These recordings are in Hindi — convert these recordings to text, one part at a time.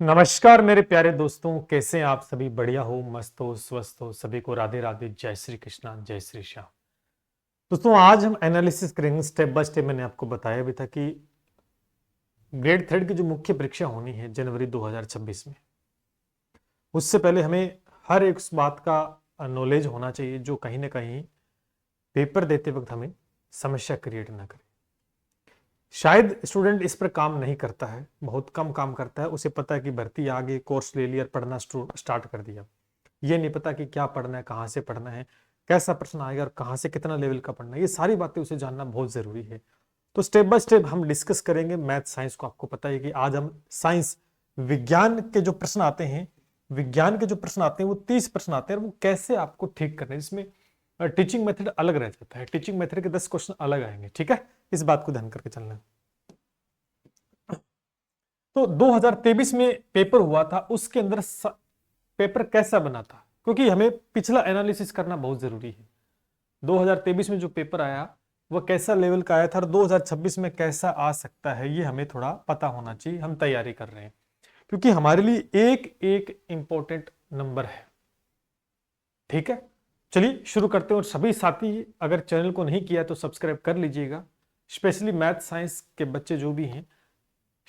नमस्कार मेरे प्यारे दोस्तों, कैसे हैं आप सभी? बढ़िया हो, मस्त हो, स्वस्थ हो? सभी को राधे राधे, जय श्री कृष्णा, जय श्री श्याम। दोस्तों, आज हम एनालिसिस करेंगे स्टेप बाय स्टेप। मैंने आपको बताया भी था कि ग्रेड थर्ड की जो मुख्य परीक्षा होनी है जनवरी 2026 में, उससे पहले हमें हर एक उस बात का नॉलेज होना चाहिए जो कहीं ना कहीं पेपर देते वक्त हमें समस्या क्रिएट ना करे। शायद स्टूडेंट इस पर काम नहीं करता है, बहुत कम काम करता है। उसे पता है कि भर्ती आ गई, कोर्स ले लिया, पढ़ना स्टार्ट कर दिया। ये नहीं पता कि क्या पढ़ना है, कहाँ से पढ़ना है, कैसा प्रश्न आएगा और कहाँ से कितना लेवल का पढ़ना है। ये सारी बातें उसे जानना बहुत जरूरी है। तो स्टेप बाय स्टेप हम डिस्कस करेंगे मैथ साइंस को। आपको पता है कि आज हम साइंस विज्ञान के जो प्रश्न आते हैं, वो 30 प्रश्न आते हैं और वो कैसे आपको ठीक करने हैं, जिसमें टीचिंग मेथड अलग रह जाता है। टीचिंग मेथड के 10 क्वेश्चन अलग आएंगे, ठीक है? इस बात को ध्यान करके चलना है। तो 2023 में पेपर हुआ था, उसके अंदर पेपर कैसा बना था, क्योंकि हमें पिछला एनालिसिस करना बहुत जरूरी है। 2023 में जो पेपर आया वह कैसा लेवल का आया था और 2026 में कैसा आ सकता है, ये हमें थोड़ा पता होना चाहिए। हम तैयारी कर रहे हैं क्योंकि हमारे लिए एक एक इंपॉर्टेंट नंबर है, ठीक है? चलिए शुरू करते हैं। और सभी साथी अगर चैनल को नहीं किया तो सब्सक्राइब कर लीजिएगा। स्पेशली मैथ साइंस के बच्चे जो भी हैं,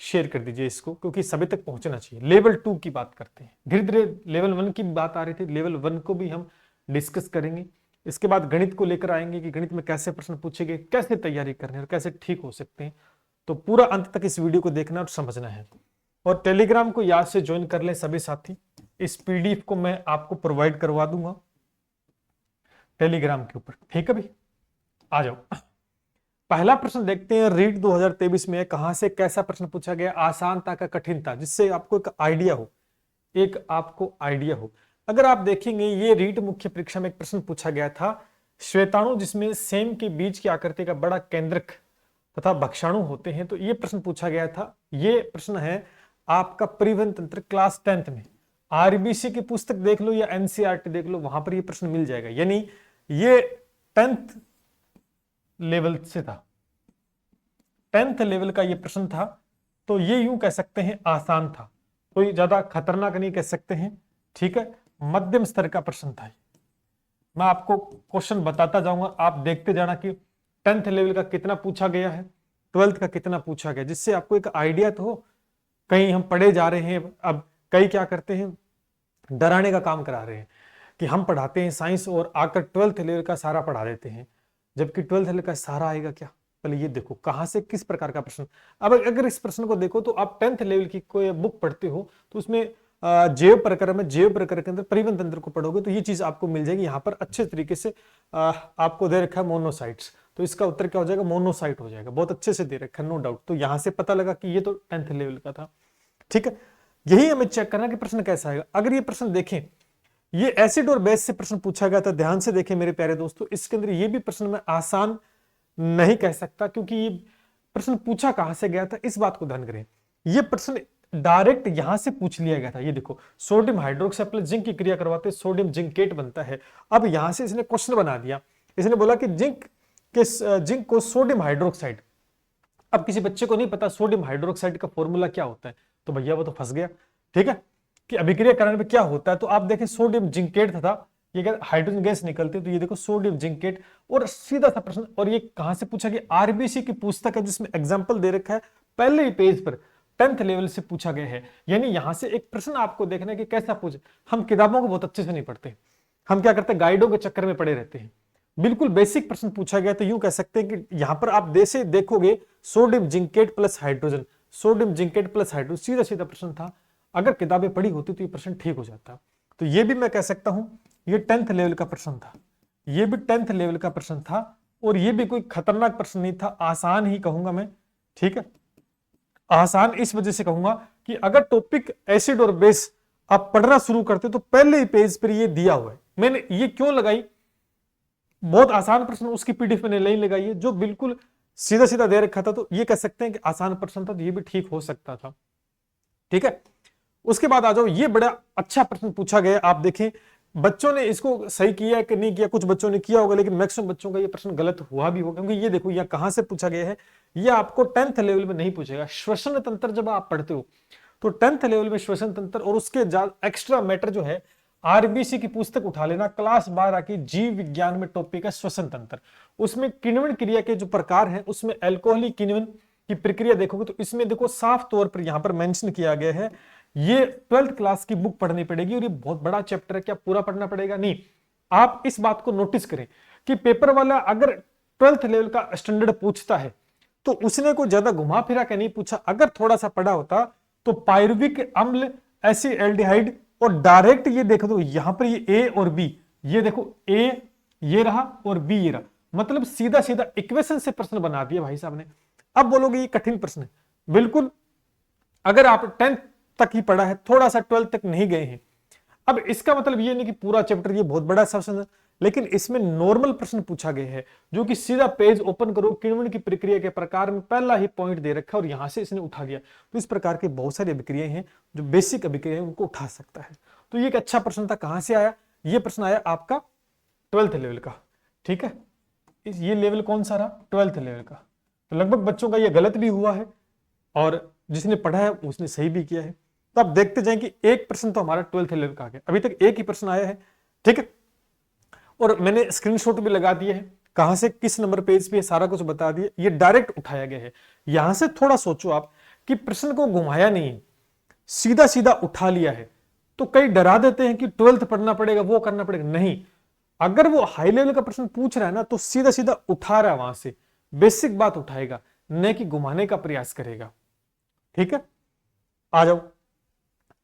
शेयर कर दीजिए इसको, क्योंकि सभी तक पहुंचना चाहिए। लेवल 2 की बात करते हैं, धीरे धीरे लेवल 1 की बात आ रही थी, लेवल 1 को भी हम डिस्कस करेंगे। इसके बाद गणित को लेकर आएंगे कि गणित में कैसे प्रश्न पूछेंगे, कैसे तैयारी करनी है और कैसे ठीक हो सकते हैं। तो पूरा अंत तक इस वीडियो को देखना और समझना है। और टेलीग्राम को याद से ज्वाइन कर लें सभी साथी। इस पीडीएफ को मैं आपको प्रोवाइड करवा दूंगा टेलीग्राम के ऊपर, ठीक है भाई? आ जाओ। पहला प्रश्न देखते हैं। रीट 2023 में कहां से कैसा प्रश्न पूछा गया, आसान था का कठिन था, जिससे आपको एक आइडिया हो। अगर आप देखेंगे, ये रीट मुख्य परीक्षा में एक प्रश्न पूछा गया था, श्वेताणु जिसमें सेम के बीज की आकृति का बड़ा केंद्रक तथा भक्षाणु होते हैं, तो ये प्रश्न पूछा गया था। ये प्रश्न है आपका परिवहन तंत्र क्लास 10th में। आरबीसी की पुस्तक देख लो या एनसीईआरटी देख लो, वहां पर ये प्रश्न मिल जाएगा। यानी ये 10th लेवल से था, 10th लेवल का ये प्रश्न था। तो ये यूं कह सकते हैं आसान था, कोई ज्यादा खतरनाक नहीं कह सकते हैं, ठीक है? मध्यम स्तर का प्रश्न था। मैं आपको क्वेश्चन बताता जाऊंगा, आप देखते जाना कि 10th लेवल का कितना पूछा गया है, 12th का कितना पूछा गया, जिससे आपको एक आइडिया तो हो। कहीं हम पढ़े जा रहे हैं, अब कई क्या करते हैं, डराने का काम करा रहे हैं कि हम पढ़ाते हैं साइंस और आकर 12th लेवल का सारा पढ़ा देते हैं, जबकि 12th लेवल का सारा आएगा क्या? पहले ये देखो कहां से किस प्रकार का प्रश्न। अब अगर इस प्रश्न को देखो तो आप 10th लेवल की कोई बुक पढ़ते हो तो उसमें जैव प्रक्रम के अंदर परिवहन तंत्र को पढ़ोगे तो ये चीज आपको मिल जाएगी। यहाँ पर अच्छे तरीके से आपको दे रखा है मोनोसाइट्स, तो इसका उत्तर क्या हो जाएगा? मोनोसाइट हो जाएगा। बहुत अच्छे से दे रखा है, नो डाउट। तो यहां से पता लगा कि ये तो 10th लेवल का था, ठीक है? यही हमें चेक करना कि प्रश्न कैसा आएगा। अगर ये प्रश्न देखें, ये एसिड और बेस से प्रश्न पूछा गया था, ध्यान से देखें मेरे प्यारे दोस्तों। इसके अंदर ये भी प्रश्न मैं आसान नहीं कह सकता, क्योंकि ये प्रश्न पूछा कहां से गया था, इस बात को ध्यान करें। ये प्रश्न डायरेक्ट यहां से पूछ लिया गया था। ये देखो, सोडियम हाइड्रोक्साइड प्लस जिंक की क्रिया करवाते सोडियम जिंकेट बनता है। अब यहां से इसने क्वेश्चन बना दिया, इसने बोला कि जिंक को सोडियम हाइड्रोक्साइड। अब किसी बच्चे को नहीं पता सोडियम हाइड्रोक्साइड का फॉर्मूला क्या होता है, तो भैया वो तो फंस गया, ठीक है? कि अभिक्रिया करने पे क्या होता है। तो आप देखें सोडियम जिंकेट था, ये अगर हाइड्रोजन गैस निकलती है तो ये देखो सोडियम जिंकेट। और सीधा सा प्रश्न, और ये कहां से पूछा गया? आरबीसी की पुस्तक है जिसमें एग्जांपल दे रखा है, पहले ही पेज पर 10th लेवल से पूछा गया है। यानी यहां से एक प्रश्न आपको देखना है कि कैसा पूछे। हम किताबों को बहुत अच्छे से नहीं पढ़ते, हम क्या करते हैं, गाइडों के चक्कर में पड़े रहते हैं। बिल्कुल बेसिक प्रश्न पूछा गया, तो यूं कह सकते हैं कि यहां पर आप जैसे देखोगे sodium zincate plus hydrogen, sodium zincate plus hydrogen, सीधा सीधा प्रश्न था। अगर किताबें पढ़ी होती तो ये प्रश्न ठीक हो जाता। तो ये भी मैं कह सकता हूं ये 10th लेवल का प्रश्न था, ये भी 10th लेवल का प्रश्न था। और ये भी कोई खतरनाक प्रश्न नहीं था, आसान ही कहूंगा मैं, ठीक है? आसान इस वजह से कहूंगा कि अगर टॉपिक एसिड और बेस आप पढ़ना शुरू करते तो पहले ही पेज पर ये दिया हुआ है। मैंने ये क्यों लगाई, बहुत आसान प्रश्न, उसकी पीडीएफ मैंने नहीं लगाई है, जो बिल्कुल सीधा सीधा दे रखा था। तो ये कह सकते हैं कि आसान प्रश्न था, तो ये भी ठीक हो सकता था, ठीक है? उसके बाद आ जाओ, ये बड़ा अच्छा प्रश्न पूछा गया। आप देखें बच्चों ने इसको सही किया कि नहीं किया, कुछ बच्चों ने किया होगा, लेकिन मैक्सिमम बच्चों का ये प्रश्न गलत हुआ भी होगा। क्योंकि ये देखो यह कहां से पूछा गया है, ये आपको 10th लेवल में नहीं पूछेगा। श्वसन तंत्र जब आप पढ़ते हो तो 10th लेवल में श्वसन तंत्र और उसके एक्स्ट्रा मैटर जो है, आरबीसी की पुस्तक उठा लेना, क्लास 12 की जीव विज्ञान में टॉपिक है श्वसन तंत्र। उसमें किण्वन क्रिया के जो प्रकार हैं उसमें अल्कोहलिक किण्वन की प्रक्रिया देखोगे तो इसमें देखो साफ तौर पर यहां पर मेंशन किया गया है। ये 12th क्लास की बुक पढ़नी पड़ेगी और ये बहुत बड़ा चैप्टर है, क्या पूरा पढ़ना पड़ेगा? नहीं। आप इस बात को नोटिस करें कि पेपर वाला अगर 12th लेवल का स्टैंडर्ड पूछता है तो उसने को ज्यादा घुमा फिरा के नहीं पूछा। अगर थोड़ा सा पढ़ा होता तो पायरुविक अम्ल, एसिड और डायरेक्ट ये देखो तो यहां पर ये ए और बी, ये देखो ए ये रहा और बी ये रहा, मतलब सीधा सीधा इक्वेशन से प्रश्न बना दिया भाई साहब ने। अब बोलोगे ये कठिन प्रश्न है, बिल्कुल। अगर आप 10th तक ही पढ़ा है, थोड़ा सा 12th तक नहीं गए हैं, अब इसका मतलब ये नहीं कि पूरा चैप्टर ये बहुत बड़ा सेक्शन है, लेकिन इसमें नॉर्मल प्रश्न पूछा गया है जो कि सीधा पेज ओपन करो, किण्वन की प्रक्रिया के प्रकार में पहला ही पॉइंट दे रखा है और यहां से इसने उठा लिया। तो इस प्रकार के बहुत सारी अभिक्रियाएं हैं जो बेसिक अभिक्रियाएं उनको उठा सकता है। तो ये एक अच्छा प्रश्न था। कहां से आया? ये प्रश्न आया आपका 12th लेवल का, ठीक है। ये लेवल कौन सा रहा? 12th लेवल का। तो लगभग बच्चों का ये गलत भी हुआ है और जिसने पढ़ा है उसने सही भी किया है। तो आप देखते जाएं कि एक प्रश्न तो हमारा 12th लेवल का आ गया, अभी तक एक ही प्रश्न आया है, ठीक है। और मैंने स्क्रीनशॉट भी लगा दिए हैं, कहां से किस नंबर पेज पे सारा कुछ बता दिया। ये डायरेक्ट उठाया गया है। यहां से थोड़ा सोचो आप कि प्रश्न को घुमाया नहीं, सीधा सीधा उठा लिया है। तो कई डरा देते हैं कि 12th पढ़ना पड़ेगा, वो करना पड़ेगा। नहीं, अगर वो हाई लेवल का प्रश्न पूछ रहा है ना तो सीधा सीधा उठा रहा है, वहां से बेसिक बात उठाएगा, न कि घुमाने का प्रयास करेगा, ठीक है। आ जाओ,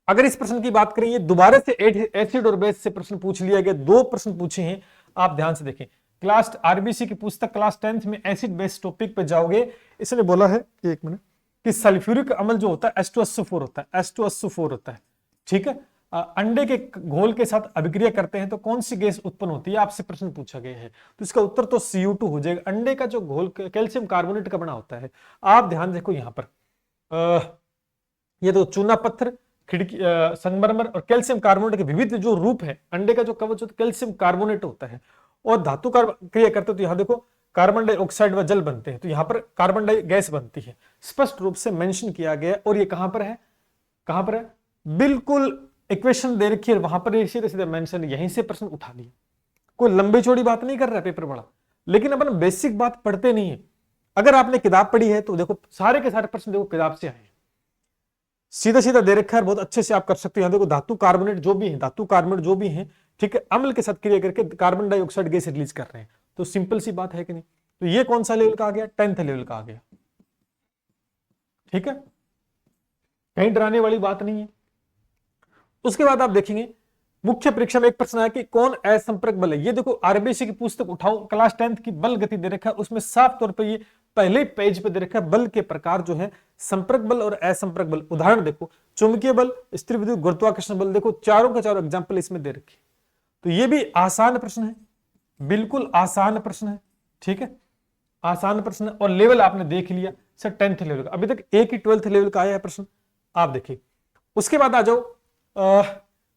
अगर इस प्रश्न की बात करें, ये दोबारा से एसिड और बेस से प्रश्न पूछ लिया गया। दो प्रश्न पूछे हैं, आप ध्यान से देखें। क्लास आरबीसी की पुस्तक क्लास 10th में एसिड बेस टॉपिक पे जाओगे, इसने बोला है कि एक मिनट कि सल्फ्यूरिक अम्ल जो होता है H2SO4 होता है, H2SO4 होता है, ठीक है। अंडे के घोल के साथ अभिक्रिया करते हैं तो कौन सी गैस उत्पन्न होती है, आपसे प्रश्न पूछा गया है। तो इसका उत्तर तो CO2 हो जाएगा। अंडे का जो घोल कैल्शियम कार्बोनेट का बना होता है। आप ध्यान देखो यहां पर ये तो चूना पत्थर, खिड़की, संगमरमर और कैल्शियम कार्बोनेट के विविध जो रूप है। अंडे का जो कवच होता है कैल्शियम कार्बोनेट होता है और धातु का क्रिया करते तो यहां देखो कार्बन डाइऑक्साइड व जल बनते हैं, तो यहां पर कार्बन डाई गैस बनती है, स्पष्ट रूप से मेंशन किया गया। और ये कहां पर है? कहां पर है? बिल्कुल इक्वेशन दे रखी है, वहां पर सीधे सीधे मेंशन, यहीं से प्रश्न उठा लिया। कोई लंबी चौड़ी बात नहीं कर रहा है पेपर बड़ा, लेकिन अपन बेसिक बात पढ़ते नहीं है। अगर आपने किताब पढ़ी है तो देखो सारे के सारे प्रश्न देखो किताब से आए, सीधा सीधा दे रखा है, बहुत अच्छे से आप कर सकते हो। यहां देखो धातु कार्बोनेट जो भी है, धातु कार्बोनेट जो भी है, ठीक है, अम्ल के साथ क्रिया करके कार्बन डाइऑक्साइड गैस रिलीज कर रहे हैं। तो सिंपल सी बात है कि नहीं। तो ये कौन सा लेवल का आ गया? 10th लेवल का आ गया, ठीक है, कहीं डराने वाली बात नहीं है। उसके बाद आप देखेंगे मुख्य परीक्षा में एक प्रश्न है कि कौन असंपर्क बल है। ये देखो आरबीसी की पुस्तक उठाओ, क्लास 10th की बल गति दे रखा है, उसमें साफ तौर पर ये पहले पेज पे दे रखा है बल के प्रकार जो है, संपर्क बल और असंपर्क बल। उदाहरण देखो, चुंबकीय बल, स्थिर विद्युत, गुरुत्वाकर्षण बल, देखो चारों के चारों एग्जाम्पल इसमें दे रखे। तो ये भी आसान प्रश्न है, बिल्कुल आसान प्रश्न है, ठीक है, आसान प्रश्न है। और लेवल आपने देख लिया सर 10th लेवल का, अभी तक एक ही 12th लेवल का आया है प्रश्न, आप देखिए। उसके बाद आ जाओ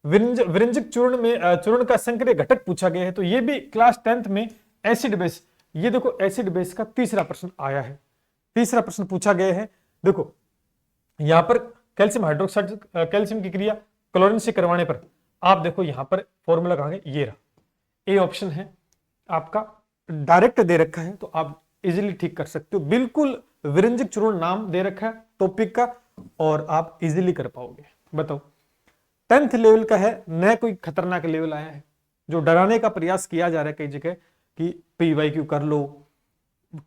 विरंजक चूर्ण में चूर्ण का संक्रिय घटक पूछा गया है। तो ये भी क्लास 10th में एसिड बेस, ये देखो एसिड बेस का तीसरा प्रश्न आया है, तीसरा प्रश्न पूछा गया है। देखो यहां पर कैल्शियम हाइड्रोक्साइड, कैल्शियम की क्रिया क्लोरीन से करवाने पर, आप देखो यहां पर फॉर्मूला कहां है, ये रहा, ए ऑप्शन है आपका, डायरेक्ट दे रखा है, तो आप इजीली ठीक कर सकते हो। बिल्कुल विरंजक चूर्ण नाम दे रखा है टॉपिक का और आप इजीली कर पाओगे। बताओ 10th लेवल का है, न कोई खतरनाक लेवल आया है जो डराने का प्रयास किया जा रहा है कई जगह कि PYQ कर लो,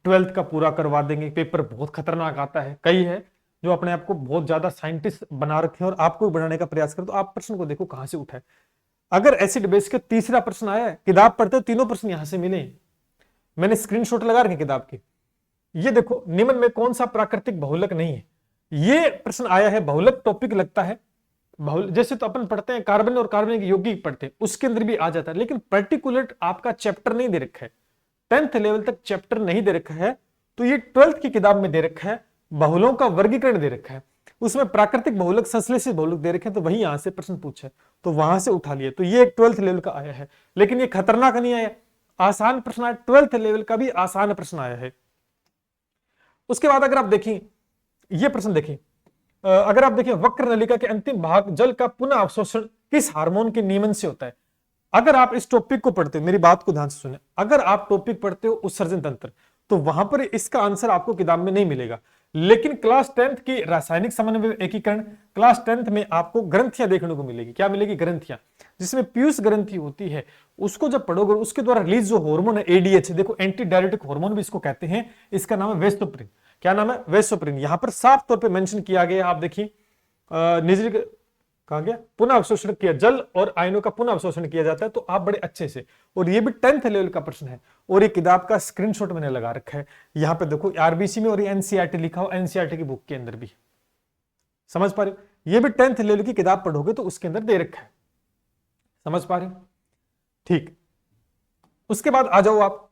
12th का पूरा करवा देंगे, पेपर बहुत खतरनाक आता है। कई है जो अपने आप को बहुत ज्यादा साइंटिस्ट बना रखे हैं और आपको बनाने का प्रयास करें। तो आप प्रश्न को देखो कहां से उठा है। अगर एसिड बेस के तीसरा प्रश्न आया है, किताब पढ़ते हो तीनों प्रश्न यहां से मिले, मैंने स्क्रीनशॉट लगा रखे किताब की। ये देखो निम्न में कौन सा प्राकृतिक बहुलक नहीं है, ये प्रश्न आया है। बहुलक टॉपिक लगता है, जैसे तो अपन पढ़ते हैं कार्बन और कार्बन यौगिक पढ़ते हैं, उसके अंदर भी आ जाता है, लेकिन पर्टिकुलर आपका चैप्टर नहीं दे रखा है, 10th लेवल तक चैप्टर नहीं दे रखा है। तो ये 12th की किताब में दे रखा है, बहुलों का वर्गीकरण दे रखा है, उसमें प्राकृतिक बहुलक, संश्लेषित बहुलक दे रखे हैं, तो वही यहां से प्रश्न पूछा है, तो वहां से उठा लिया। तो ये एक 12th लेवल का आया है, लेकिन ये खतरनाक नहीं आया, आसान प्रश्न आया, 12th लेवल का भी आसान प्रश्न आया है। उसके बाद अगर आप देखें ये प्रश्न देखें, अगर आप देखिए वक्र नलिका के अंतिम भाग जल का पुनः अवशोषण किस हार्मोन के नियमन से होता है। अगर आप इस टॉपिक को पढ़ते हो, मेरी बात को ध्यान से सुने, अगर आप टॉपिक पढ़ते हो उत्सर्जन तंत्र, तो वहां पर इसका आंसर आपको किताब में नहीं मिलेगा। लेकिन क्लास 10th की रासायनिक समन्वय एकीकरण, क्लास 10th में आपको ग्रंथियां देखने को मिलेगी। क्या मिलेगी? ग्रंथियां, जिसमें पीयूष ग्रंथि होती है। उसको जब पढ़ोगे उसके द्वारा रिलीज जो हार्मोन है एडीएच, देखो एंटी डायरेटिक हार्मोन भी इसको कहते हैं, इसका नाम है वेसोप्रिन। क्या नाम है? वेसोप्रिन। यहां पर साफ तौर पर मेंशन किया गया, आप देखिए निजी कहा गया पुनः अवशोषण किया, जल और आयनों का पुनः अवशोषण किया जाता है। तो आप बड़े अच्छे से, और ये भी 10th लेवल का प्रश्न है, और ये किताब का स्क्रीनशॉट मैंने लगा रखा है यहां पे देखो आरबीसी में, और ये एनसीईआरटी लिखा हो, एनसीईआरटी की बुक के अंदर भी। समझ पा रहे हो? ये भी 10th लेवल की किताब पढ़ोगे तो उसके अंदर दे रखा है। समझ पा रहे हो? ठीक। उसके बाद आ जाओ आप,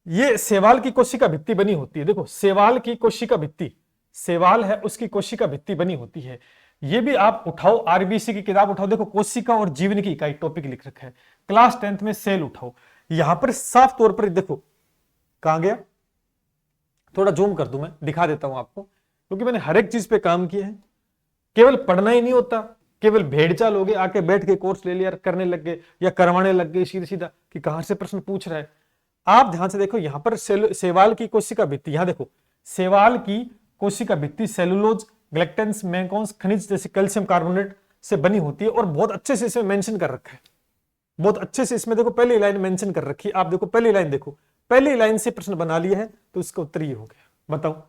ये सेवाल की कोशिका भित्ति बनी होती है। देखो सेवाल की कोशिका भित्ति, सेवाल है उसकी कोशिका भित्ति बनी होती है। ये भी आप उठाओ, आरबीसी की किताब उठाओ, देखो कोशिका और जीवन की इकाई टॉपिक लिख रखा है। क्लास 10th में सेल उठाओ, यहां पर साफ तौर पर देखो कहां गया, थोड़ा जूम कर दूं, मैं दिखा देता हूं आपको, क्योंकि मैंने हर एक चीज पे काम किया है। केवल पढ़ना ही नहीं होता, केवल भेड़चाल हो गए, आके बैठ के कोर्स ले लिया, करने लग गए या करवाने लग गए सीधा सीधा कि कहां से प्रश्न पूछ रहा है। आप ध्यान से देखो, यहां पर सेवाल की कोशिका भित्ति, यहां देखो सेवाल की कोशिका भित्ति सेलुलोज, ग्लैक्टेंस, मैंगनीज खनिज जैसे कैल्शियम कार्बोनेट से बनी होती है, और बहुत अच्छे से इसमें मेंशन कर रखा है, बहुत अच्छे से इसमें देखो पहली लाइन मेंशन कर रखी है। आप देखो पहली लाइन, देखो पहली लाइन से प्रश्न बना लिया है, तो इसका उत्तर ये हो गया। बताओ,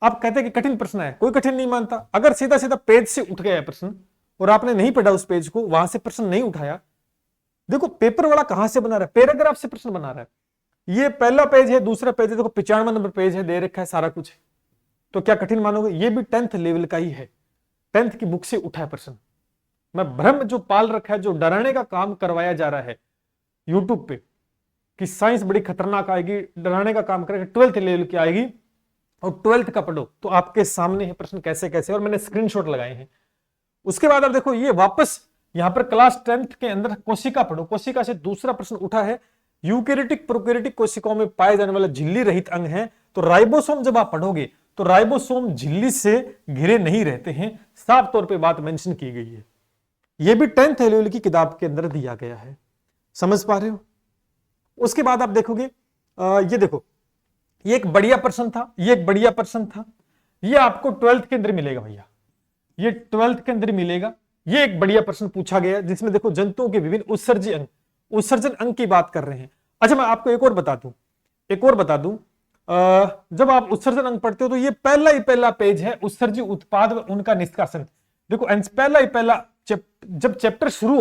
आप कहते हैं कि कठिन प्रश्न है, कोई कठिन नहीं मानता। अगर सीधा सीधा पेज से उठ गया प्रश्न और आपने नहीं पढ़ा उस पेज को, वहां से प्रश्न नहीं उठाया, देखो पेपर वाला कहां से बना रहा है, पैराग्राफ से प्रश्न बना रहा है। ये पहला पेज है, दूसरा पेज है, देखो 95 नंबर पेज है, दे रखा है सारा कुछ, तो क्या कठिन मानोगे? ये भी 10th लेवल का ही है, 10th की बुक से उठा है प्रश्न। मैं भ्रम जो पाल रखा है, जो डराने का काम करवाया जा रहा है यूट्यूब पे कि साइंस बड़ी खतरनाक आएगी, डराने का काम करेगा, 12th लेवल की आएगी और 12th का पढ़ो, तो आपके सामने है प्रश्न कैसे कैसे, और मैंने स्क्रीनशॉट लगाए हैं। उसके बाद आप देखो ये वापस यहां पर क्लास 10th के अंदर कोशिका पढ़ो, कोशिका से दूसरा प्रश्न उठा है, यूकेरियोटिक प्रोकैरियोटिक कोशिकाओं में पाए जाने वाला झिल्ली रहित अंग है। तो राइबोसोम जब आप पढ़ोगे तो राइबोसोम झिल्ली से घिरे नहीं रहते हैं, साफ तौर पे बात मेंशन की गई है। यह भी 10th लेवल की किताब के अंदर दिया गया है। समझ पा रहे हो? उसके बाद आप देखोगे ये देखो, ये एक बढ़िया प्रश्न था, ये एक बढ़िया प्रश्न था, ये आपको 12th के अंदर मिलेगा भैया, ये 12th के अंदर मिलेगा। ये एक बढ़िया प्रश्न पूछा गया जिसमें देखो जंतुओं के विभिन्न उत्सर्जी अंग, उत्सर्जन अंग की बात कर रहे हैं। अच्छा मैं आपको एक और बता दूं, जब आप उत्सर्जन अंग पढ़ते हो तो ये पहला ही पहला पेज है, उत्सर्जी उत्पाद व उनका निष्कासन। देखो पहला ही पहला जब चैप्टर शुरू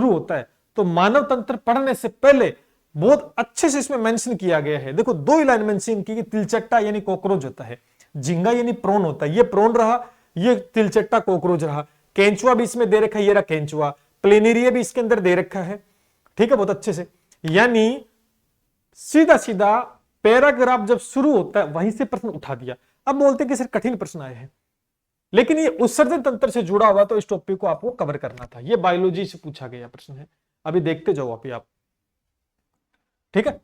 होता है तो मानव तंत्र पढ़ने से पहले बहुत अच्छे से इसमें मेंशन किया गया है। देखो 2 ही लाइन मेंशन की, तिलचट्टा यानी कॉकरोच होता है, झींगा यानी प्रोन होता है, ये प्रोन रहा, ये तिलचट्टा कॉकरोच रहा, केंचुआ भी इसमें दे रखा है, ये रहा केंचुआ, प्लेनेरिया भी इसके अंदर दे रखा है। ठीक है, बहुत अच्छे से, यानी सीधा सीधा पैराग्राफ जब शुरू होता है वहीं से प्रश्न उठा दिया। अब बोलते हैं कि सर कठिन प्रश्न आए हैं, लेकिन ये उत्सर्जन तंत्र से जुड़ा हुआ, तो इस टॉपिक को आपको कवर करना था। ये बायोलॉजी से पूछा गया प्रश्न है, अभी देखते जाओ आप। ठीक है,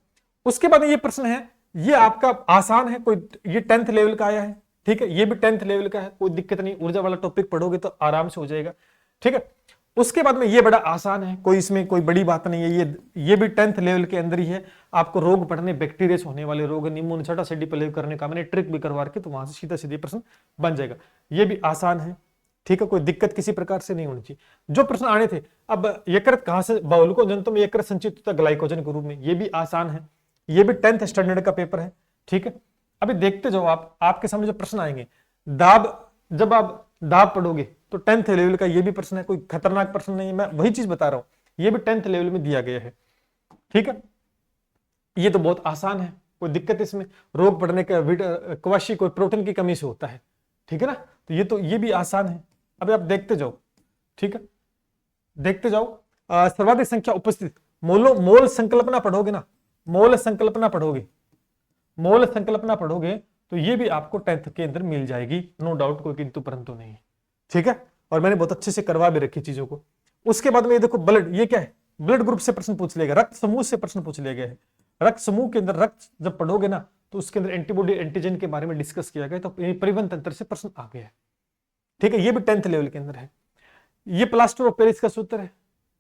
उसके बाद ये प्रश्न है, ये आपका आसान है, कोई ये 10th लेवल का आया है। ठीक है, ये भी 10th लेवल का है, कोई दिक्कत नहीं, ऊर्जा वाला टॉपिक पढ़ोगे तो आराम से हो जाएगा। ठीक है, उसके बाद में ये बड़ा आसान है, कोई इसमें कोई बड़ी बात नहीं है, ये भी 10th लेवल के अंदर ही है। आपको रोग पढ़ने, बैक्टीरिया से होने वाले रोग, निमोनिया से डिप्लेव करने का मैंने ट्रिक भी करवा के, तो वहां से सीधा सीधे प्रश्न बन जाएगा। ये भी आसान है। ठीक है, कोई दिक्कत किसी प्रकार से नहीं होनी चाहिए। जो प्रश्न आने थे, अब यकृत कहां से, बहुलकों जंतुओं में यकृत संचित होता है ग्लाइकोजन के रूप में, ये भी आसान है, ये भी 10th स्टैंडर्ड का पेपर है। ठीक है, अभी देखते जाओ आपके सामने जो प्रश्न आएंगे, जब आप दाब पढ़ोगे तो 10th लेवल का ये भी प्रश्न है, कोई खतरनाक प्रश्न नहीं है, मैं वही चीज बता रहा हूं, ये भी 10th लेवल में दिया गया है। ठीक है, ये तो बहुत आसान है, कोई दिक्कत इसमें, रोग पढ़ने का क्वाशी कोई प्रोटीन की कमी से होता है। ठीक है ना, तो ये भी आसान है। अभी आप देखते जाओ। ठीक है, देखते जाओ। सर्वाधिक संख्या उपस्थित, मोल संकल्पना पढ़ोगे ना, मोल संकल्पना पढ़ोगे तो ये भी आपको 10th के अंदर मिल जाएगी, नो डाउट, कोई किंतु परंतु नहीं। ठीक है, और मैंने बहुत अच्छे से करवा भी रखी चीजों को। उसके बाद में ये देखो ब्लड, ये क्या है, ब्लड ग्रुप से प्रश्न पूछ लेगा, रक्त समूह से प्रश्न पूछ ले गए हैं। रक्त समूह के अंदर रक्त जब पढ़ोगे ना तो उसके अंदर एंटीबॉडी एंटीजन के बारे में डिस्कस किया गया, तो परिवहन तंत्र से प्रश्न आ गया है। ठीक है, ये भी 10th लेवल के अंदर है। ये प्लास्टर ऑफ पेरिस का सूत्र है,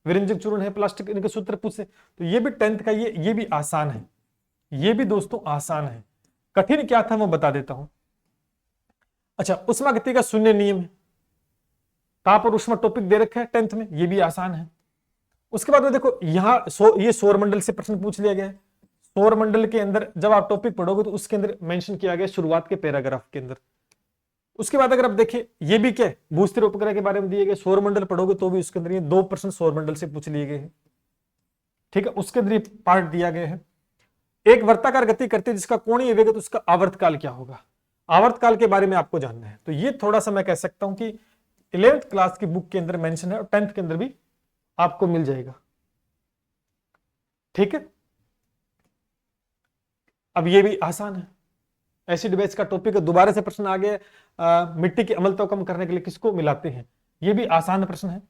विरंजक चूर्ण है, प्लास्टिक इनके सूत्र पूछे, तो ये भी 10th का, ये भी आसान है, ये भी दोस्तों आसान है। कठिन क्या था मैं बता देता हूं। अच्छा, उष्मागति का शून्य नियम है, ताप और उष्मा टॉपिक दे रखा है 10th में, ये भी आसान है। उसके बाद में देखो यहां ये सौरमंडल से प्रश्न पूछ लिया गया है। सौरमंडल के अंदर जब आप टॉपिक पढ़ोगे तो उसके अंदर मेंशन किया गया शुरुआत के पैराग्राफ के अंदर। उसके बाद अगर आप देखें, ये भी क्या है, भूस्थिर उपग्रह के बारे में दिए गए, सौरमंडल पढ़ोगे तो भी उसके अंदर ये 2 प्रश्न सौरमंडल से पूछ लिए गए हैं। ठीक है, उसके अंदर ये पार्ट दिया गया है। एक वर्ताकार गति करती है जिसका कोणीय वेग, तो उसका आवर्तकाल क्या होगा, आवर्तकाल के बारे में आपको जानना है। तो ये थोड़ा सा मैं कह सकता हूं कि 11th क्लास की बुक के अंदर मेंशन है और 10th के अंदर भी आपको मिल जाएगा। ठीक है, अब ये भी आसान है, एसिड बेस का टॉपिक है, दोबारा से प्रश्न आ गया, मिट्टी की अम्लता को कम करने के लिए किसको मिलाते हैं, ये भी आसान प्रश्न है,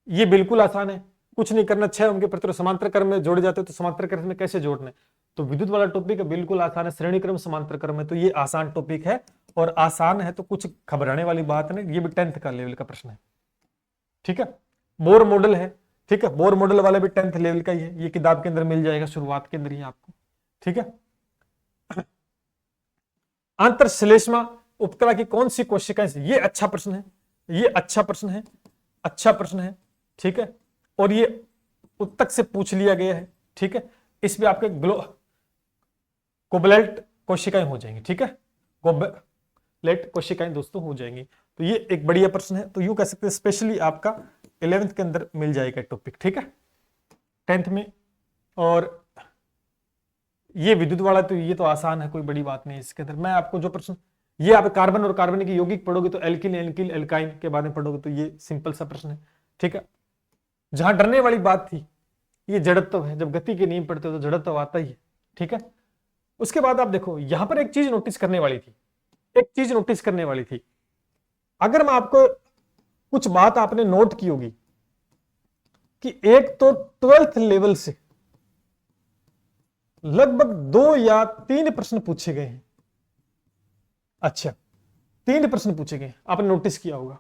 ये बिल्कुल आसान है, कुछ नहीं करना, 6 उनके प्रतिरोध समांतर क्रम में जोड़े जाते हैं, तो समांतर क्रम में कैसे जोड़ने, तो विद्युत वाला टॉपिक है, बिल्कुल आसान है, श्रेणी क्रम समांतर क्रम है, तो ये आसान टॉपिक है और आसान है, तो कुछ घबराने वाली बात नहीं, ये भी 10th का लेवल का प्रश्न है। ठीक है, बोर मॉडल है, ठीक है, बोर मॉडल वाला भी 10th लेवल का ही है, ये किताब के अंदर मिल जाएगा शुरुआत के अंदर ही आपको। ठीक है, अंतर श्लेष्मा उपकला की कौन सी कोशिकाएं, ये अच्छा प्रश्न है, ये अच्छा प्रश्न है, अच्छा प्रश्न है। ठीक है, और ये उत्तक से पूछ लिया गया है। ठीक है, इसमें आपके कोबलेट कोशिकाएं हो जाएंगी। ठीक है, कोबलेट कोशिकाएं दोस्तों हो जाएंगी, तो ये एक बढ़िया प्रश्न है, तो यूं कह सकते हैं स्पेशली आपका 11th के अंदर मिल जाएगा टॉपिक। ठीक है, 10th में, और ये विद्युत वाला तो ये तो आसान है, कोई बड़ी बात नहीं इसके अंदर। मैं आपको जो प्रश्न, ये आप कार्बन और कार्बनिक यौगिक पढ़ोगे तो एल्किल एल्किल एल्काइन के बारे में पढ़ोगे तो ये सिंपल सा प्रश्न है। ठीक है, जहां डरने वाली बात थी ये जड़त्व है, जब गति के नियम पढ़ते हो तो जड़त्व आता ही है। ठीक है, उसके बाद आप देखो यहां पर एक चीज नोटिस करने वाली थी, एक चीज नोटिस करने वाली थी, अगर मैं आपको कुछ बात आपने नोट की होगी कि एक तो 12th लेवल से लगभग 2 या 3 प्रश्न पूछे गए हैं। अच्छा, 3 प्रश्न पूछे गए, आपने नोटिस किया होगा,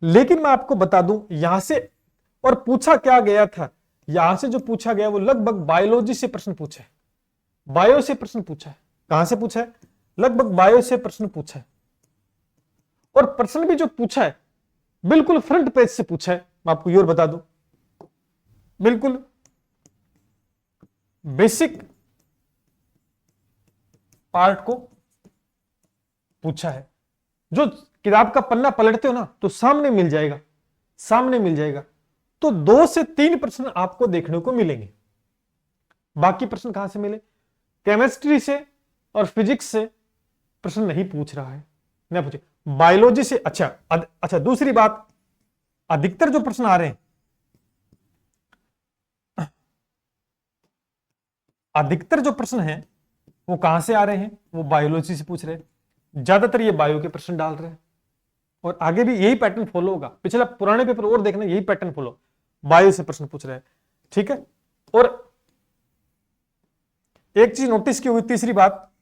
लेकिन मैं आपको बता दूं यहां से, और पूछा क्या गया था, यहां से जो पूछा गया वो लगभग बायोलॉजी से प्रश्न पूछा है, बायो से प्रश्न पूछा है। कहां से पूछा है, लगभग बायो से प्रश्न पूछा है, और प्रश्न भी जो पूछा है बिल्कुल फ्रंट पेज से पूछा है। मैं आपको ये और बता दूं, बिल्कुल बेसिक पार्ट को पूछा है। जो किताब का पन्ना पलटते हो ना तो सामने मिल जाएगा, सामने मिल जाएगा, तो 2 से 3 प्रश्न आपको देखने को मिलेंगे। बाकी प्रश्न कहां से मिले, केमिस्ट्री से और फिजिक्स से प्रश्न नहीं पूछ रहा है, नहीं पूछे, बायोलॉजी से। अच्छा, दूसरी बात, अधिकतर जो प्रश्न आ रहे हैं, अधिकतर जो प्रश्न हैं वो कहां से आ रहे हैं, वो बायोलॉजी से पूछ रहे हैं, ज्यादातर ये बायो के प्रश्न डाल रहे हैं, और आगे भी यही पैटर्न फॉलो होगा, पिछला पुराने पेपर और देखना, यही पैटर्न फॉलो, बायो से प्रश्न पूछ रहे हैं। ठीक है, और एक चीज नोटिस की हुई, तीसरी बात,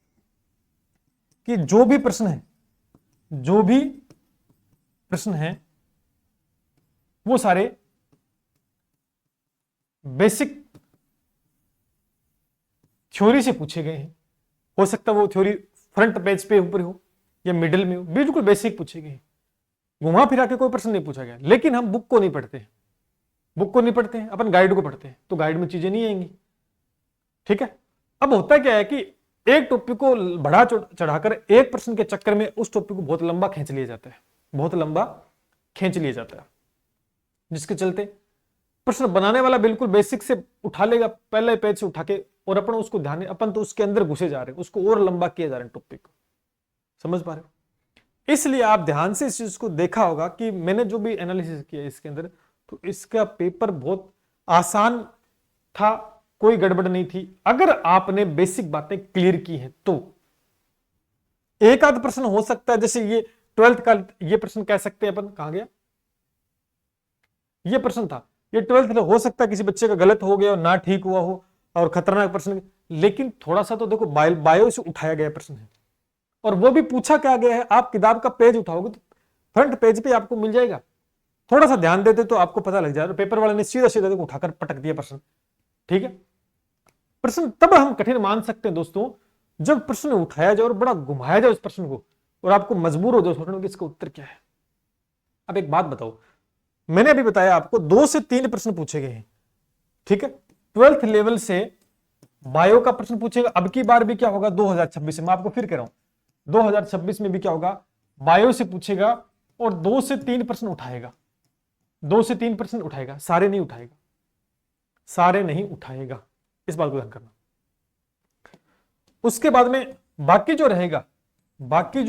कि जो भी प्रश्न है, जो भी प्रश्न है वो सारे बेसिक थ्योरी से पूछे गए हैं। हो सकता है वो थ्योरी फ्रंट पेज पे ऊपर हो या मिडिल में हो, बिल्कुल बेसिक पूछे गए, घुमा फिरा के कोई प्रश्न नहीं पूछा गया। लेकिन हम बुक को नहीं पढ़ते, बुक को नहीं पढ़ते हैं, अपन गाइड को पढ़ते हैं, तो गाइड में चीजें नहीं आएंगी। ठीक है, अब होता क्या है कि एक टॉपिक को बढ़ा चढ़ाकर एक प्रश्न के चक्कर में उस टॉपिक को बहुत लंबा खींच लिया जाता है, बहुत लंबा खींच लिया जाता है, जिसके चलते प्रश्न बनाने वाला बिल्कुल बेसिक से उठा लेगा, पहले पेज से उठा के, और अपन उसको ध्यान, अपन तो उसके अंदर घुसे जा रहे हैं, उसको और लंबा किए जा रहे हैं टॉपिक को, समझ पा रहे हो। इसलिए आप ध्यान से इस चीज को देखा होगा कि मैंने जो भी एनालिसिस किया इसके अंदर, तो इसका पेपर बहुत आसान था, कोई गड़बड़ नहीं थी, अगर आपने बेसिक बातें क्लियर की हैं तो। एक आध प्रश्न हो सकता है, जैसे ये 12th का ये प्रश्न कह सकते हैं अपन, कहां गया ये प्रश्न था, ये 12th हो सकता है किसी बच्चे का गलत हो गया और ना ठीक हुआ हो, और खतरनाक प्रश्न, लेकिन थोड़ा सा तो देखो, बायो से उठाया गया प्रश्न है, और वो भी पूछा क्या गया है। आप किताब का पेज उठाओगे तो फ्रंट पेज पे आपको मिल जाएगा, थोड़ा सा ध्यान देते तो आपको पता लग जाएगा। पेपर वाले ने सीधा सीधा देखो उठाकर पटक दिया प्रश्न, ठीक है। प्रश्न तब हम कठिन मान सकते हैं दोस्तों, जब प्रश्न उठाया जाए और बड़ा घुमाया जाए उस प्रश्न को, और आपको मजबूर हो जाए सोचने कि इसका उत्तर क्या है। अब एक बात बताओ, मैंने अभी बताया आपको 2 से 3 प्रश्न पूछे गए हैं, ठीक है। 12th लेवल से बायो का प्रश्न पूछेगा। अब की बार भी क्या होगा 2026 में, मैं आपको फिर कह रहा हूं 2026 में भी क्या होगा, बायो से पूछेगा और 2 से 3 प्रश्न उठाएगा। 2 से 3 प्रश्न उठाएगा, सारे नहीं उठाएगा, सारे नहीं उठाएगा, इस बात को ध्यान करना। उसके बाद में बाकी जो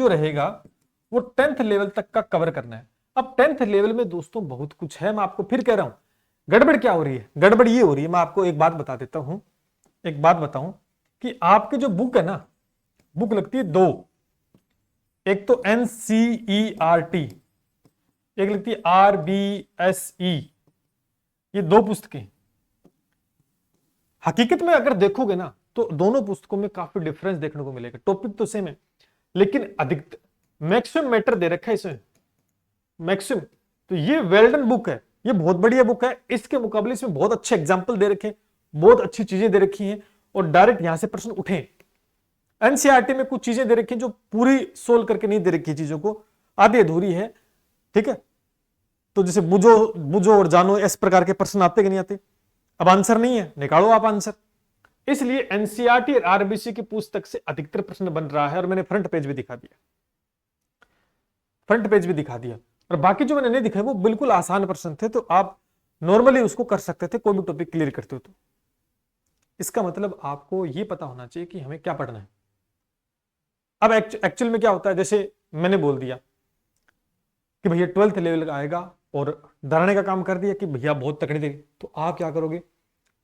रहेगा वो 10th लेवल तक का कवर करना है। अब 10th लेवल में दोस्तों बहुत कुछ है, मैं आपको फिर कह रहा हूं। गड़बड़ क्या हो रही है, गड़बड़ ये हो रही है, मैं आपको एक बात बता देता हूं, एक बात बताऊं कि आपकी जो बुक है ना, बुक लगती है 2, एक तो NCERT, एक लगती है RBSE, ये 2 पुस्तकें। हकीकत में अगर देखोगे ना तो दोनों पुस्तकों में काफी डिफरेंस देखने को मिलेगा। टॉपिक तो सेम है, लेकिन अधिकतर मैक्सिमम मैटर दे रखा है इसमें, मैक्सिमम। तो ये वेल्डन बुक है, ये बहुत बढ़िया बुक है। इसके मुकाबले इसमें बहुत अच्छे एग्जाम्पल दे रखे हैं, बहुत अच्छी चीजें दे रखी हैं, और डायरेक्ट यहां से प्रश्न उठे। एनसीईआरटी में कुछ चीजें दे रखी हैं जो पूरी सोल्व करके नहीं दे रखी, चीजों को आधी अधूरी है, ठीक है। तो जैसे बुझो और जानो, इस प्रकार के प्रश्न आते कि नहीं आते। अब आंसर नहीं है, निकालो आप आंसर। इसलिए एनसीईआरटी और आरबीसी की पुस्तक से अधिकतर प्रश्न बन रहा है, और मैंने फ्रंट पेज भी दिखा दिया, फ्रंट पेज भी दिखा दिया। और बाकी जो मैंने नहीं दिखाए वो बिल्कुल आसान प्रश्न थे, तो आप नॉर्मली उसको कर सकते थे, कोई भी टॉपिक क्लियर करते हो तो। इसका मतलब आपको ये पता होना चाहिए कि हमें क्या पढ़ना है। अब एक्चुअल में क्या होता है, जैसे मैंने बोल दिया कि भैया 12th लेवल का आएगा और डराने का काम कर दिया कि भैया बहुत तकड़ी देगी, तो आप क्या करोगे,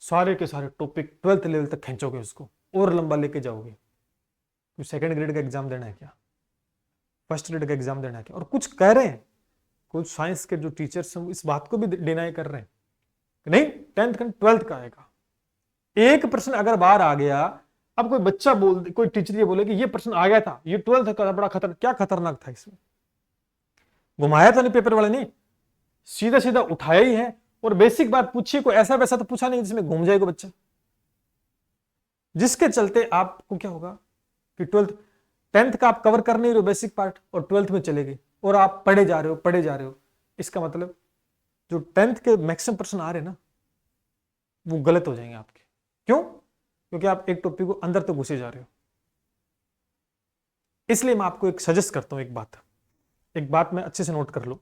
सारे के सारे टॉपिक 12th लेवल तक खींचोगे, उसको और लंबा लेके जाओगे। तो सेकंड ग्रेड का एग्जाम देना है क्या, फर्स्ट ग्रेड का एग्जाम देना है क्या। और कुछ कह रहे हैं, कुछ साइंस के जो टीचर्स हैं इस बात को भी डिनाई कर रहे हैं कि नहीं 10th का 12th का आएगा। एक प्रश्न अगर बाहर आ गया, अब कोई बच्चा कोई टीचर ये बोले कि ये प्रश्न आ गया था, ये 12th का बड़ा क्या खतरनाक था, इसमें घुमाया था नहीं पेपर वाले ने, सीधा सीधा उठाया ही है, और बेसिक बात पूछिए, कोई ऐसा वैसा तो पूछा नहीं जिसमें घूम जाएगा बच्चा। जिसके चलते आपको क्या होगा कि 10th का आप कवर कर नहीं रहे हो बेसिक पार्ट, और 12th में चले गए, और आप पढ़े जा रहे हो। इसका मतलब जो 10th के मैक्सिमम प्रश्न आ रहे हैं ना, वो गलत हो जाएंगे आपके। क्यों? क्योंकि आप एक टॉपिक को अंदर तो घुसे जा रहे हो। इसलिए मैं आपको एक सजेस्ट करता हूं, एक बात में अच्छे से नोट कर लो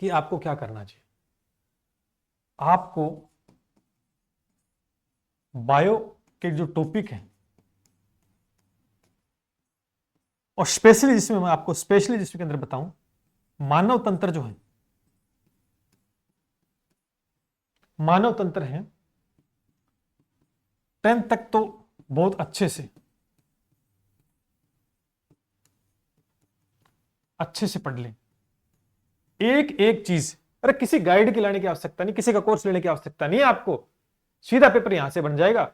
कि आपको क्या करना चाहिए। आपको बायो के जो टॉपिक है, और स्पेशली जिसमें मैं आपको जिसके अंदर बताऊं, मानव तंत्र जो है, मानव तंत्र है 10th तक तो बहुत अच्छे से पढ़ लें। एक एक चीज, अरे किसी गाइड की लाने की आवश्यकता नहीं, किसी का कोर्स लेने की आवश्यकता नहीं है आपको, सीधा पेपर यहां से बन जाएगा,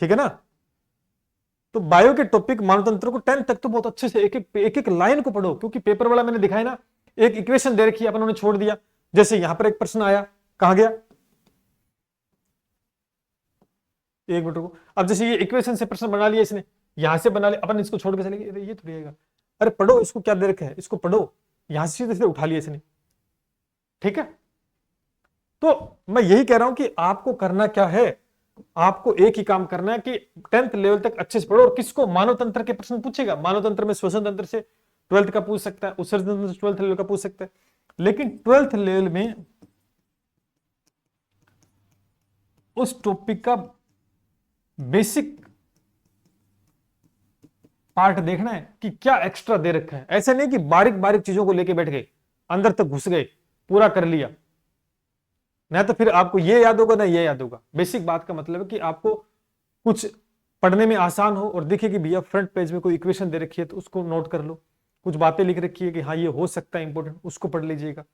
ठीक है ना। तो बायो के टॉपिक मानवतंत्र को 10th तक तो बहुत अच्छे से एक लाइन को पढ़ो, क्योंकि पेपर वाला मैंने दिखाया ना, एक इक्वेशन दे रखी है, अपन उन्होंने छोड़ दिया। जैसे यहां पर एक प्रश्न आया, कहां गया, एक मिनट को। अब जैसे ये इक्वेशन से प्रश्न बना लिया इसने, यहां से बना लिया, अपन इसको छोड़ के चले गए, अरे ये थोड़ी आएगा, अरे पढ़ो इसको, क्या दे रखा है इसको पढ़ो, यहां से सीधे सीधे उठा लिया इसने, ठीक है। तो मैं यही कह रहा हूं कि आपको करना क्या है, आपको एक ही काम करना है कि 10th लेवल तक अच्छे से पढ़ो। और किसको, मानव तंत्र के प्रश्न पूछेगा, मानव तंत्र में श्वसन तंत्र से 12th का पूछ सकता है, उत्सर्जन तंत्र से 12th लेवल का पूछ सकता है, लेकिन 12th लेवल में उस टॉपिक का बेसिक पार्ट देखना है कि क्या एक्स्ट्रा दे रखा है। ऐसा नहीं कि बारीक बारीक चीजों को लेके बैठ गए, अंदर तक घुस गए, पूरा कर लिया, ना तो फिर आपको ये याद होगा ना ये याद होगा। बेसिक बात का मतलब है कि आपको कुछ पढ़ने में आसान हो, और देखिए कि भैया फ्रंट पेज में कोई इक्वेशन दे रखी है तो उसको नोट कर लो, कुछ बातें लिख रखी है कि हाँ ये हो सकता है इंपॉर्टेंट, उसको पढ़ लीजिएगा,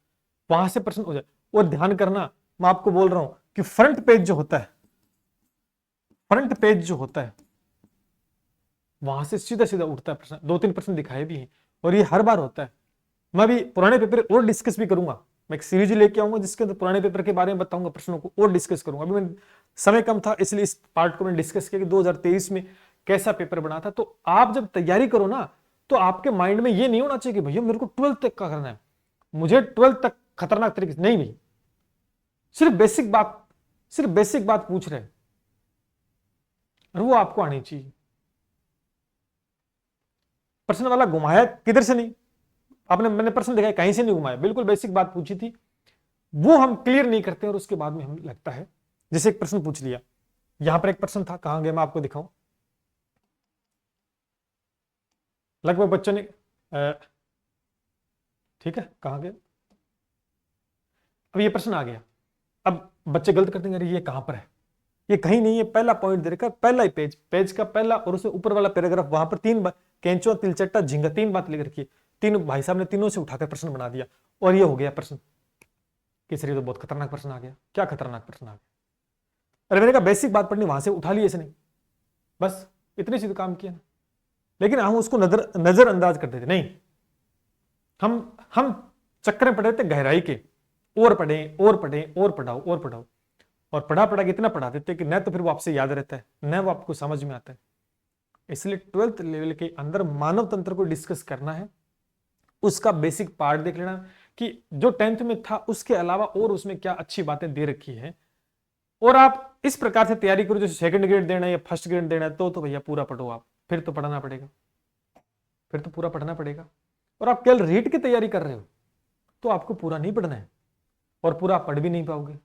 वहां से प्रश्न हो जाए। और ध्यान करना, मैं आपको बोल रहा हूं कि फ्रंट पेज जो होता है, फ्रंट पेज जो होता है वहां से सीधा सीधा उठता है प्रश्न, 2-3 प्रश्न दिखाए भी हैं और ये हर बार होता है। मैं भी पुराने पेपर और डिस्कस भी करूंगा, मैं एक सीरीज लेके आऊंगा जिसके अंदर पुराने पेपर के बारे में बताऊंगा, प्रश्नों को और डिस्कस करूंगा। अभी मैं समय कम था इसलिए इस पार्ट को मैंने डिस्कस किया कि 2023 में कैसा पेपर बना था। तो आप जब तैयारी करो ना तो आपके माइंड में ये नहीं होना चाहिए कि भैया मेरे को 12th तक का करना है, मुझे 12th तक खतरनाक तरीके से नहीं, भाई सिर्फ बेसिक बात पूछ रहे और वो आपको आनी चाहिए। प्रश्न वाला घुमाया किधर से नहीं, मैंने प्रश्न दिखाया कहीं से नहीं घुमाया, बिल्कुल बेसिक बात पूछी थी, वो हम क्लियर नहीं करते और उसके बाद में हमें लगता है जैसे एक प्रश्न पूछ लिया। यहां पर एक प्रश्न था, कहां गया मैं आपको दिखाऊं, लगभग बच्चों ने ठीक है कहां गया, अब ये प्रश्न आ गया। अब बच्चे गलत करते हैं, ये कहां पर है, ये कहीं नहीं है, पहला पॉइंट दे रखा, पहला ही पेज का पहला और उससे ऊपर वाला पैराग्राफ, वहां पर 3 कैंचुआ तिलचट्टा झिंगा 3 बात लिख रखी है। तीनों भाई साहब ने तीनों से उठाकर प्रश्न बना दिया और ये हो गया प्रश्न कि सर ये तो बहुत खतरनाक प्रश्न आ गया। क्या खतरनाक प्रश्न आ गया? अरे मैंने कहा बेसिक बात पढ़नी, वहां से उठा ली ऐसे नहीं, बस इतने से तो काम किया ना। लेकिन हम उसको नजरअंदाज करते थे, नहीं हम चक्कर में पढ़ रहे थे गहराई के, और पढ़ें और पढ़ें और पढ़ाओ और पढ़ाओ, और पढ़ा पढ़ा के इतना पढ़ा देते कि न तो फिर वो आपसे याद रहता है न वो आपको समझ में आता है। इसलिए 12th लेवल के अंदर मानव तंत्र को डिस्कस करना है, उसका बेसिक पार्ट देख लेना कि जो 10th में था उसके अलावा और उसमें क्या अच्छी बातें दे रखी है, और आप इस प्रकार से तैयारी करो जैसे सेकंड ग्रेड देना है या फर्स्ट ग्रेड देना है तो भैया पूरा पढ़ो आप, फिर तो पढ़ना पड़ेगा, फिर तो पूरा पढ़ना पड़ेगा। और आप केवल रीट की तैयारी कर रहे हो तो आपको पूरा नहीं पढ़ना है और पूरा पढ़ भी नहीं पाओगे।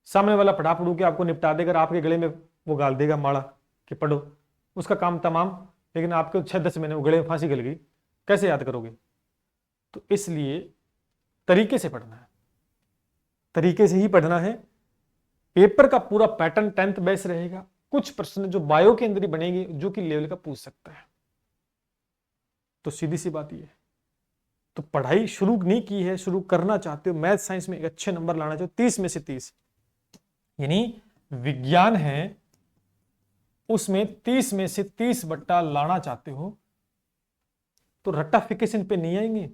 सामने वाला पढ़ा पढ़ू के आपको निपटा देगा, आपके गले में वो गाल देगा माड़ा कि पढ़ो, उसका काम तमाम, लेकिन आपके 6-10 महीने वो गले में फांसी गल गई, कैसे याद करोगे? तो इसलिए तरीके से पढ़ना है, तरीके से ही पढ़ना है। पेपर का पूरा पैटर्न 10th बेस रहेगा, कुछ प्रश्न जो बायो के अंदर ही बनेंगे जो कि लेवल का पूछ सकता है। तो सीधी सी बात ये है, तो पढ़ाई शुरू नहीं की है, शुरू करना चाहते हो, मैथ साइंस में एक अच्छे नंबर लाना चाहते हो 30 में से 30, यानी विज्ञान है उसमें 30 में से 30 बट्टा लाना चाहते हो, तो रट्टाफिकेशन पे नहीं आएंगे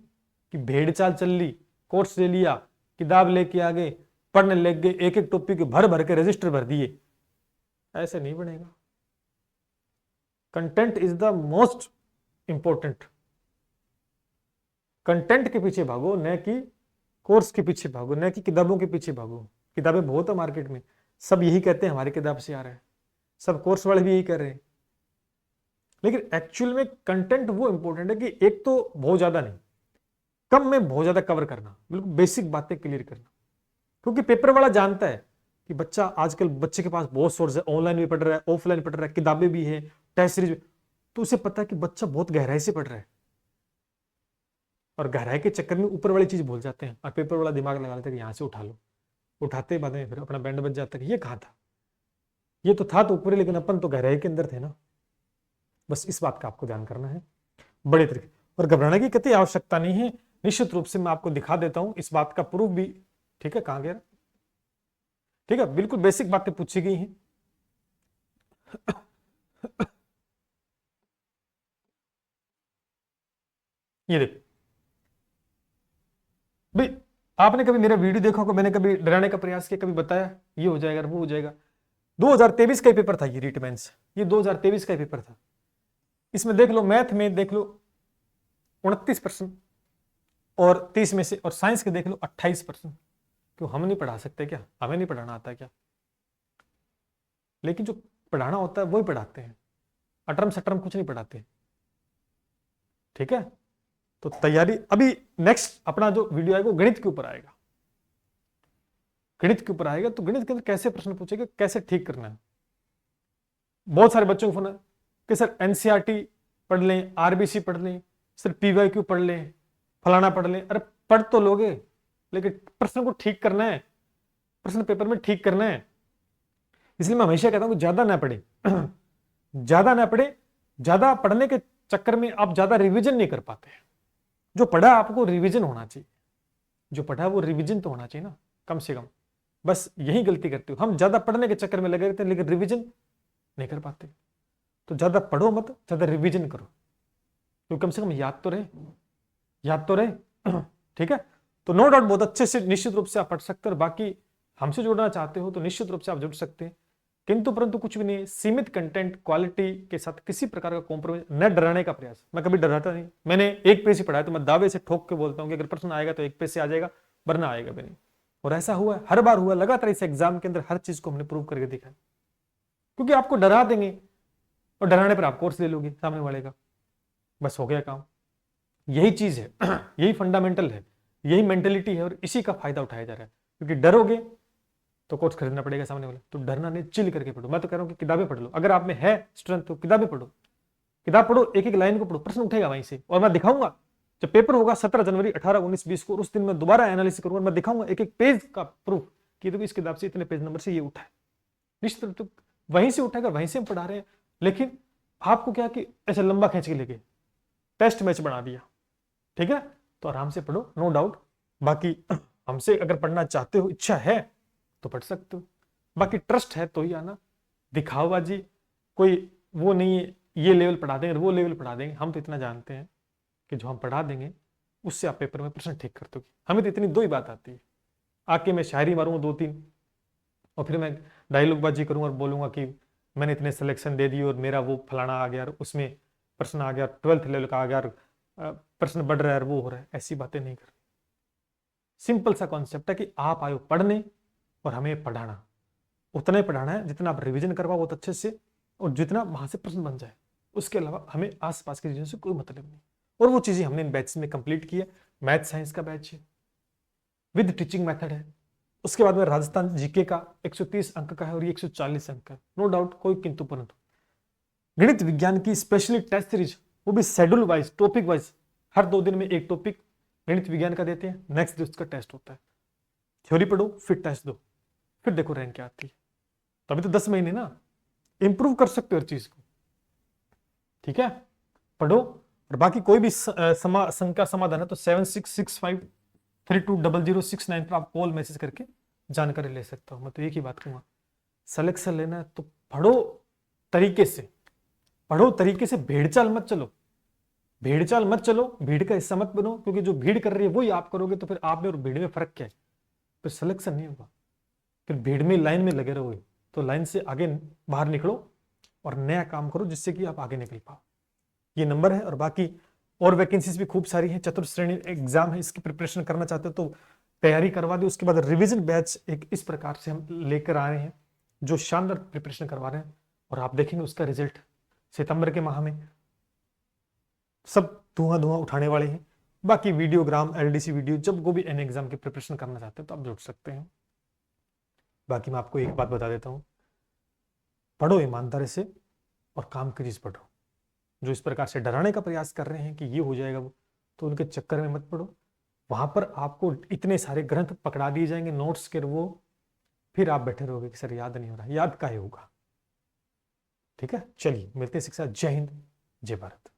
कि भेड़ चाल चल ली, कोर्स ले लिया, किताब लेके आ गए, पढ़ने लग गए, एक एक टॉपिक भर भर के रजिस्टर भर दिए, ऐसे नहीं बनेगा। Content is the most important, content के पीछे भागो न कि कोर्स के पीछे भागो, न कि किताबों के पीछे भागो। किताबें बहुत है मार्केट में, सब यही कहते हैं हमारी किताब से आ रहा है, सब कोर्स वाले भी यही कर रहे हैं, लेकिन एक्चुअल में कंटेंट वो इंपॉर्टेंट है कि एक तो बहुत ज्यादा नहीं, कम में बहुत ज्यादा कवर करना, बिल्कुल बेसिक बातें क्लियर करना। क्योंकि पेपर वाला जानता है कि बच्चा, आजकल बच्चे के पास बहुत सोर्स है, ऑनलाइन भी पढ़ रहा है, ऑफलाइन पढ़ रहा है, किताबें भी है, टेस्ट सीरीज, तो उसे पता है कि बच्चा बहुत गहराई से पढ़ रहा है, और गहराई के चक्कर में ऊपर वाली चीज भूल जाते हैं और पेपर वाला दिमाग लगा लेता है कि यहां से उठा लो, उठाते बाद में फिर अपना बैंड बच जाता है कि ये कहां था, ये तो था तो ऊपर, लेकिन अपन तो गहराई के अंदर थे ना। बस इस बात का आपको ध्यान करना है बड़े तरीके, और घबराने की कतई आवश्यकता नहीं है। निश्चित रूप से मैं आपको दिखा देता हूं इस बात का प्रूफ भी, ठीक है कहां गया, ठीक है, बिल्कुल बेसिक बातें पूछी गई हैं। ये देखो भाई, आपने कभी मेरा वीडियो देखा होगा, मैंने कभी डराने का प्रयास किया, कभी बताया ये हो जाएगा वो हो जाएगा? 2023 का पेपर था ये रीट मेंस, ये 2023 का पेपर था। इसमें देख लो, मैथ में देख लो 29% और 30 में से, और साइंस के देख लो 28%। क्यों हम नहीं पढ़ा सकते क्या? हमें नहीं पढ़ाना आता क्या? लेकिन जो पढ़ाना होता है वही पढ़ाते हैं, अटरम सटरम कुछ नहीं पढ़ाते, ठीक है। तो तैयारी, अभी नेक्स्ट अपना जो वीडियो आएगा वो गणित के ऊपर आएगा, गणित के ऊपर आएगा। तो गणित के अंदर कैसे प्रश्न पूछेगा, कैसे ठीक करना है। बहुत सारे बच्चों को फोन है कि सर एनसीईआरटी पढ़ लें, आरबीसी पढ़ लें, सर पीवाईक्यू पढ़ लें, फलाना पढ़ लें। अरे पढ़ तो लोगे, लेकिन प्रश्न को ठीक करना है, प्रश्न पेपर में ठीक करना है। इसलिए मैं हमेशा कहता हूं कि ज्यादा ना पढ़े, ज्यादा ना पढ़े, ज्यादा पढ़ने के चक्कर में आप ज्यादा रिवीजन नहीं कर पाते। जो पढ़ा आपको रिवीजन होना चाहिए, जो पढ़ा वो रिवीजन तो होना चाहिए ना, कम से कम। बस यही गलती करते हो हम, ज्यादा पढ़ने के चक्कर में लगे रहते हैं लेकिन रिवीजन नहीं कर पाते। तो ज्यादा पढ़ो मत, ज्यादा रिवीजन करो, तो कम से कम याद तो रहे, याद तो रहे। ठीक है, तो नो डाउट बहुत अच्छे से निश्चित रूप से आप पढ़ सकते हो, और बाकी हमसे जुड़ना चाहते हो तो निश्चित रूप से आप जुड़ सकते हैं। किंतु परंतु कुछ भी नहीं, सीमित कंटेंट क्वालिटी के साथ किसी प्रकार का कॉम्प्रोमाइज, न डराने का प्रयास। मैं कभी डराता नहीं, मैंने एक पेज ही पढ़ा है तो मैं दावे से ठोक के बोलता हूं कि अगर प्रश्न आएगा तो एक पेज से आ जाएगा, वरना आएगा भी नहीं। और ऐसा हुआ, हर बार हुआ, लगातार इस एग्जाम के अंदर हर चीज को हमने प्रूव करके दिखाया। क्योंकि आपको डरा देंगे और डराने पर आप कोर्स ले लोगे सामने वाले का, बस हो गया काम। यही चीज है, यही फंडामेंटल है, यही मेंटेलिटी है, और इसी का फायदा उठाया जा रहा है। क्योंकि डरोगे तो कोर्स खरीदना पड़ेगा सामने वाले, तो डरना नहीं, चिल करके पढ़ो। मैं तो कह रहा हूं कि किताबें पढ़ लो, अगर आप में है स्ट्रेंथ तो किताबें पढ़ो, किताब पढ़ो, एक एक लाइन को पढ़ो, प्रश्न उठेगा वहीं से। और मैं दिखाऊंगा जब पेपर होगा 17 जनवरी 18 19 20 को, उस दिन मैं दोबारा एनालिसिस करूंगा, मैं दिखाऊंगा एक एक पेज का प्रूफ कि देखो इस किताब से इतने पेज नंबर से ये उठा है। निश्चित रूप से वहीं से उठाएगा, वहीं से हम पढ़ा रहे हैं। लेकिन आपको क्या कि ऐसे लंबा खींच के लेके टेस्ट मैच बना दिया, ठीक है, तो आराम से पढ़ो, नो डाउट। बाकी हमसे अगर पढ़ना चाहते हो, इच्छा है तो पढ़ सकते हो, बाकी ट्रस्ट है तो ही आना। दिखावाबाजी कोई वो नहीं है, ये लेवल पढ़ा देंगे वो लेवल पढ़ा देंगे। हम तो इतना जानते हैं कि जो हम पढ़ा देंगे उससे आप पेपर में प्रश्न ठीक कर दोगे। हमें तो इतनी दो ही बात आती है, आके मैं शायरी मारूंगा 2-3 और फिर मैं डायलॉगबाजी करूंगा और बोलूंगा कि मैंने इतने सिलेक्शन दे दिए और मेरा वो फलाना आ गया, और उसमें प्रश्न आ गया 12th लेवल का आ गया, प्रश्न बढ़ रहा है, वो हो रहा है। ऐसी बातें नहीं कर। सिंपल सा कॉन्सेप्ट है कि आप आयो पढ़ने और हमें पढ़ाना। उतना ही पढ़ाना है जितना आप रिवीजन करवाओ बहुत अच्छे से, और जितना वहां से प्रश्न बन जाए। उसके अलावा हमें आसपास की चीजों से कोई मतलब नहीं। और वो चीजें हमने इन बैच में कंप्लीट की है। मैथ साइंस का बैच है विद टीचिंग मेथड है। उसके बाद में राजस्थान जीके का 130 अंक का है और ये 140 अंक का, नो डाउट, कोई किंतु परंतु। गणित विज्ञान की स्पेशली टेस्ट सीरीज, वो भी शेड्यूल वाइज, टॉपिक वाइज, हर 2 दिन में एक टॉपिक गणित विज्ञान का देते हैं, नेक्स्ट दिन उसका टेस्ट होता है। थ्योरी पढ़ो, फिर टेस्ट दो, फिर देखो रैंक क्या आती है। तो अभी तो 10 महीने ना, इंप्रूव कर सकते हो हर चीज को। ठीक है, पढ़ो। और बाकी कोई भी संख्या समाधान है तो 7665320069 पर आप कॉल मैसेज करके जानकारी ले सकता हूं। मैं तो एक ही बात कहूंगा, सिलेक्शन लेना है तो पढ़ो तरीके से, पढ़ो तरीके से, भेड़चाल मत चलो, भेड़चाल मत चलो, भीड़ का हिस्सा मत बनो। क्योंकि जो भीड़ कर रही है वही आप करोगे, तो फिर आप में और भीड़ में फर्क क्या है? फिर सिलेक्शन नहीं होगा। फिर भीड़ में लाइन में लगे रहोगे, तो लाइन से आगे बाहर निकलो और नया काम करो जिससे कि आप आगे निकल पाओ। ये नंबर है। और बाकी और वैकेंसीज भी खूब सारी हैं। चतुर्थ श्रेणी एग्जाम है, इसकी प्रिपरेशन करना चाहते हो तो तैयारी करवा दी। उसके बाद रिवीजन बैच एक इस प्रकार से हम लेकर आ रहे हैं जो शानदार प्रिपरेशन करवा रहे हैं, और आप देखेंगे उसका रिजल्ट सितंबर के माह में सब धुआं धुआं उठाने वाले हैं। बाकी वीडियोग्राम, एलडीसी वीडियो, जब को भी एन एग्जाम की प्रिपरेशन करना चाहते हैं तो आप जुड़ सकते हैं। बाकी मैं आपको एक बात बता देता हूं, पढ़ो ईमानदारी से और काम की चीज पढ़ो। जो इस प्रकार से डराने का प्रयास कर रहे हैं कि ये हो जाएगा वो, तो उनके चक्कर में मत पड़ो। वहां पर आपको इतने सारे ग्रंथ पकड़ा दिए जाएंगे नोट्स के, वो फिर आप बैठे रहोगे कि सर याद नहीं हो रहा। याद काहे होगा? ठीक है, चलिए मिलते हैं शिक्षा। जय हिंद, जय भारत।